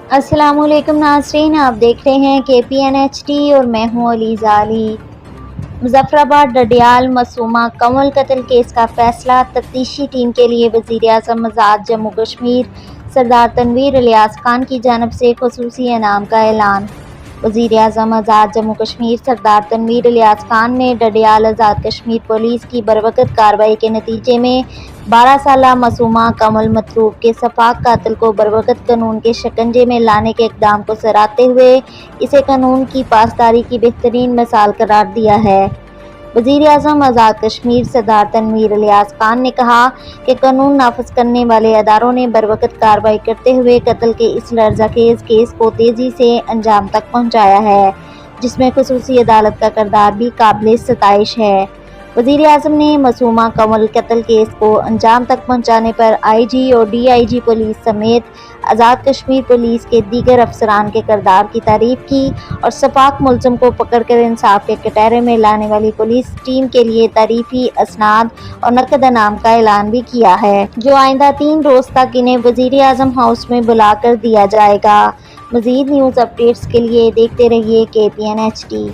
अस्सलाम वालेकुम नाज़रीन, आप देख रहे हैं KPN HD और मैं हूँ अलीज़ा अली। मुज़फ़्फ़राबाद डडियाल मासूमा कंवल कत्ल केस का फैसला, तफ्तीशी टीम के लिए वज़ीर-ए-आज़म आज़ाद जम्मू कश्मीर सरदार तनवीर इलियास खान की जानिब से ख़ुसूसी इनाम का ऐलान। वज़ीर-ए-आज़म आज़ाद जम्मू कश्मीर सरदार तनवीर इलियास खान ने डडियाल आज़ाद कश्मीर पुलिस की बरवक़्त कार्रवाई के नतीजे में 12 साला मासूमा कंवल मतरूफ के सफ़ाक कातिल को बरवक़्त कानून के शिकंजे में लाने के इक़दाम को सराहते हुए इसे कानून की पासदारी की बेहतरीन मिसाल करार दिया है। वज़ीर-ए-आज़म आज़ाद कश्मीर सरदार तनवीर इलियास खान ने कहा कि कानून नाफिज करने वाले अदारों ने बरवक़्त कार्रवाई करते हुए कत्ल के इस लर्ज़ाखेज़ केस को तेज़ी से अंजाम तक पहुँचाया है, जिसमें ख़ुसूसी अदालत का किरदार भी काबिल सताइश है। वज़ीर-ए-आज़म ने मासूमा कंवल कत्ल केस को अंजाम तक पहुँचाने पर IG और DIG पुलिस समेत आज़ाद कश्मीर पुलिस के दीगर अफसरान के किरदार की तारीफ़ की और सफ़ाक मुलज़िम को पकड़कर इंसाफ के कटहरे में लाने वाली पुलिस टीम के लिए तारीफ़ी असनाद और नकद इनाम का ऐलान भी किया है, जो आइंदा 3 रोज़ तक इन्हें वज़ीर-ए-आज़म हाउस में बुला कर दिया जाएगा। मज़ीद न्यूज़ अपडेट्स के लिए देखते रहिए KPN HD।